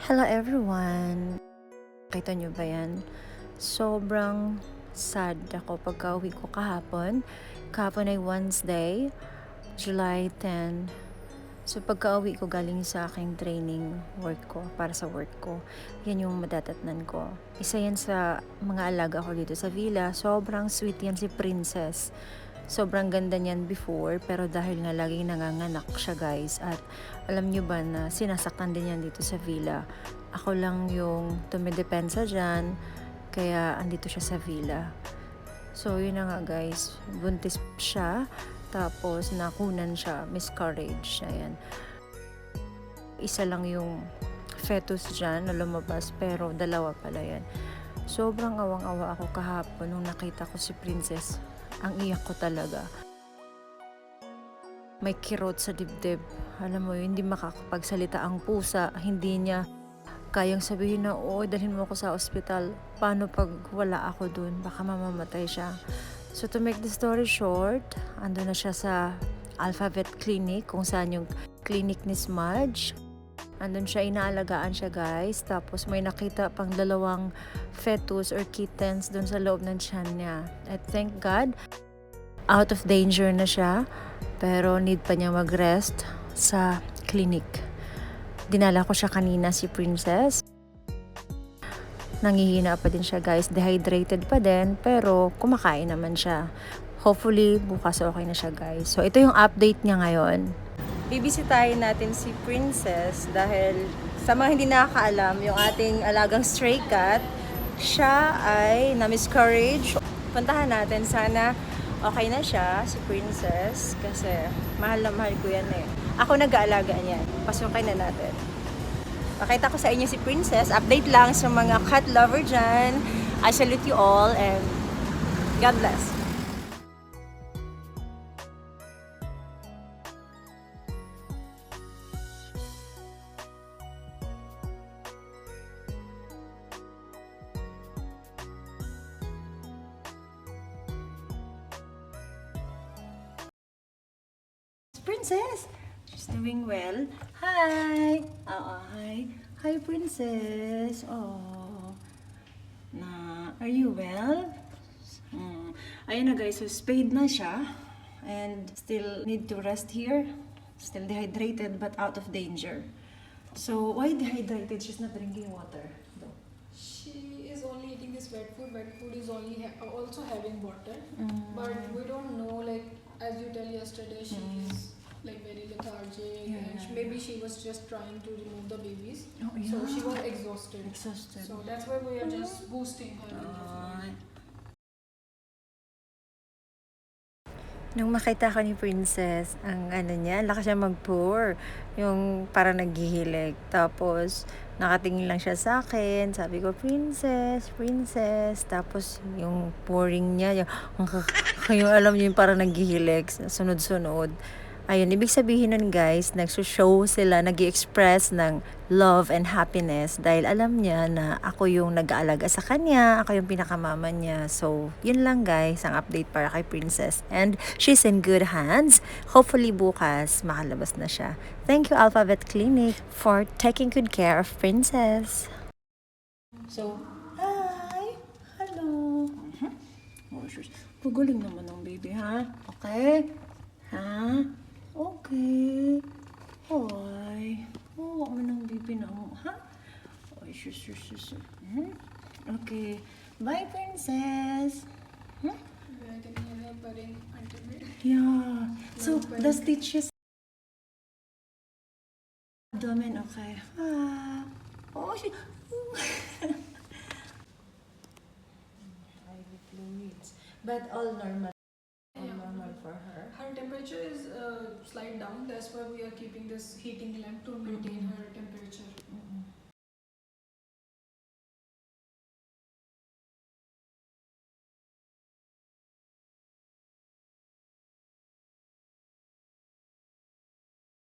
Hello everyone! Kita nyo ba yan? Sobrang sad ako pagka-uwi ko kahapon. Kahapon ay Wednesday, July 10. So pagka-uwi ko galing sa aking training work ko, para sa work ko, yan yung madadatnan ko. Isa yan sa mga alaga ko dito sa villa. Sobrang sweet yan si Princess. Sobrang ganda niyan before, pero dahil nga laging nanganganak siya guys, at alam nyo ba na sinasaktan din yan dito sa villa. Ako lang yung tumidepensa dyan, kaya andito siya sa villa. So yun na nga guys, buntis siya, tapos nakunan siya, miscarriage, ayan. Isa lang yung fetus dyan na lumabas, pero dalawa pala yan. Sobrang awang-awa ako kahapon nung nakita ko si Princess. Ang iyak ko talaga. May kirot sa dibdib. Alam mo yun, hindi makakapagsalita ang pusa. Hindi niya kayang sabihin na, oo, dalhin mo ako sa ospital. Paano pag wala ako dun? Baka mamamatay siya. So to make the story short, ando na siya sa Alphabet Clinic, kung saan yung clinic ni Smudge. Andun siya, inaalagaan siya guys. Tapos may nakita pang dalawang fetus or kittens dun sa loob ng tiyan niya. At thank God, out of danger na siya. Pero need pa niya mag-rest sa clinic. Dinala ko siya kanina, si Princess. Nangihina pa din siya guys. Dehydrated pa din. Pero kumakain naman siya. Hopefully, bukas okay na siya guys. So ito yung update niya ngayon. Bibisitahin natin si Princess dahil sa mga hindi nakakaalam, yung ating alagang stray cat, siya ay na-miscarriage. Puntahan natin, sana okay na siya, si Princess, kasi mahal na mahal ko yan eh. Ako nag-aalaga niyan. Pasukin na natin. Pakita ko sa inyo si Princess. Update lang sa mga cat lover dyan. I salute you all and God bless. Princess! She's doing well. Hi! Hi. Hi, Princess. Oh. Are you well? Ayun na guys, so spayed na siya. And still need to rest here. Still dehydrated but out of danger. So, why dehydrated? She's not drinking water. No. She is only eating this wet food. Wet food is only also having water. But we don't know, like, as you tell yesterday, she is like very lethargic, and maybe she was just trying to remove the babies. So she was exhausted. So that's why we are just boosting her. Nung makita ko ni Princess, ang ano niya, lakas siya mag-pour. Yung para naghihilig. Tapos, nakatingin lang siya sa akin. Sabi ko, Princess, Princess. Tapos, yung pouring niya, yung alam niyo yung para naghihilig, sunod-sunod. Ayun, ibig sabihin nun guys, nagsushow sila, nag-express ng love and happiness dahil alam niya na ako yung nag-aalaga sa kanya, ako yung pinakamama niya. So, yun lang guys, ang update para kay Princess. And she's in good hands. Hopefully bukas, makalabas na siya. Thank you Alphabet Clinic for taking good care of Princess. So, hi! Hello! Oh, shush. Pagaling naman ng baby, ha? Okay? Ha? Okay. Hoy. Oh, wag mo ng baby na mo, ha? Oy, shush. Okay. Bye, Princess. Yeah, I can hear her purring until we. Yeah. So, the stitches abdomen, okay. Oh, she... Highly fluids. But all normal. All normal for her. Her temperature is slight down. That's why we are keeping this heating lamp to maintain her temperature.